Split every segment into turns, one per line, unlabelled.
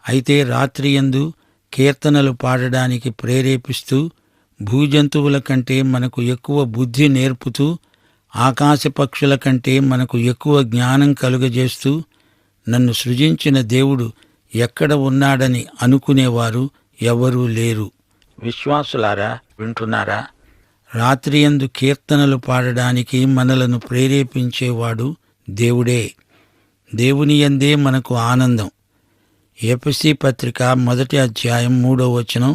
అయితే రాత్రియందు కీర్తనలు పాడడానికి ప్రేరేపిస్తూ, భూజంతువుల కంటే మనకు ఎక్కువ బుద్ధి నేర్పుతూ, ఆకాశపక్షుల కంటే మనకు ఎక్కువ జ్ఞానం కలుగజేస్తూ, నన్ను సృజించిన దేవుడు ఎక్కడ ఉన్నాడని అనుకునేవారు ఎవరూ లేరు. విశ్వాసులారా, వింటున్నారా? రాత్రియందు కీర్తనలు పాడడానికి మనలను ప్రేరేపించేవాడు దేవుడే. దేవునియందే మనకు ఆనందం. ఎఫెసీ పత్రిక 1 అధ్యాయం 3వ వచనం,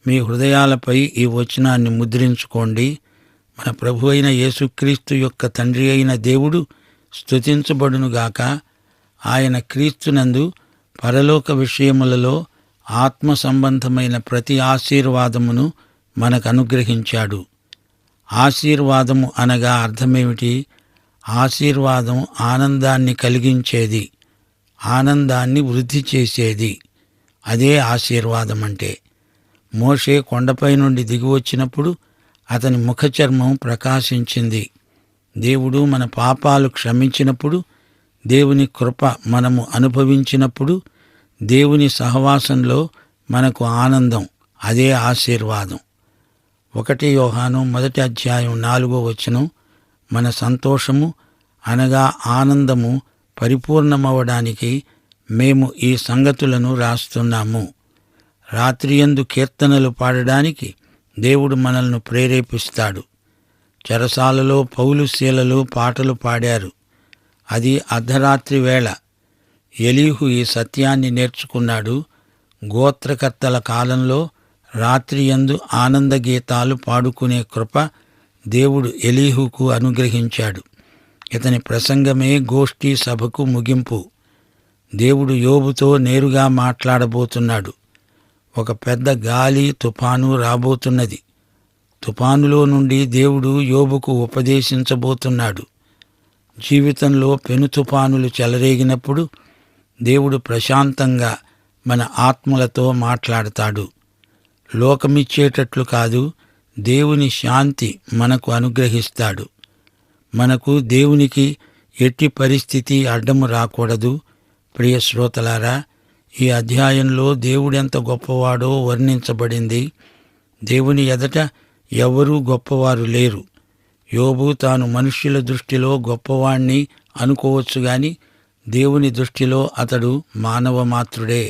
మీ హృదయాలపై ఈ వచనాన్ని ముద్రించుకోండి. మన ప్రభు అయిన యేసుక్రీస్తు యొక్క తండ్రి అయిన దేవుడు స్తుతించబడునుగాక. ఆయన క్రీస్తునందు పరలోక విషయములలో ఆత్మ సంబంధమైన ప్రతి ఆశీర్వాదమును మనకు అనుగ్రహించాడు. ఆశీర్వాదము అనగా అర్థమేమిటి? ఆశీర్వాదం ఆనందాన్ని కలిగించేది, ఆనందాన్ని వృద్ధి చేసేది. అదే ఆశీర్వాదం అంటే. మోషే కొండపై నుండి దిగివచ్చినప్పుడు అతని ముఖచర్మం ప్రకాశించింది. దేవుడు మన పాపాలు క్షమించినప్పుడు, దేవుని కృప మనము అనుభవించినప్పుడు, దేవుని సహవాసంలో మనకు ఆనందం. అదే ఆశీర్వాదం. 1 యోహాను 1 అధ్యాయం 4వ వచనం, మన సంతోషము అనగా ఆనందము పరిపూర్ణమవడానికి మేము ఈ సంగతులను రాస్తున్నాము. రాత్రియందు కీర్తనలు పాడడానికి దేవుడు మనల్ని ప్రేరేపిస్తాడు. చెరసాలలో పౌలు శీలలు పాటలు పాడారు. అది అర్ధరాత్రి వేళ. ఎలీహు ఈ సత్యాన్ని నేర్చుకున్నాడు. గోత్రకర్తల కాలంలో రాత్రియందు ఆనంద గీతాలు పాడుకునే కృప దేవుడు ఎలీహుకు అనుగ్రహించాడు. ఇతని ప్రసంగమే గోష్ఠీ సభకు ముగింపు. దేవుడు యోబుతో నేరుగా మాట్లాడబోతున్నాడు. ఒక పెద్ద గాలి తుఫాను రాబోతున్నది. తుఫానులో నుండి దేవుడు యోబుకు ఉపదేశించబోతున్నాడు. జీవితంలో పెను తుఫానులు చెలరేగినప్పుడు దేవుడు ప్రశాంతంగా మన ఆత్మలతో మాట్లాడతాడు. లోకమిచ్చేటట్లు కాదు, దేవుని శాంతి మనకు అనుగ్రహిస్తాడు. మనకు దేవునికి ఎట్టి పరిస్థితి అడ్డము రాకూడదు. ప్రియ శ్రోతలారా, ఈ అధ్యాయంలో దేవుడెంత గొప్పవాడో వర్ణించబడింది. దేవుని ఎదట ఎవరూ గొప్పవారు లేరు. యోబు తాను మనుష్యుల దృష్టిలో గొప్పవాణ్ణి అనుకోవచ్చు గాని దేవుని దృష్టిలో అతడు మానవ మాత్రుడే.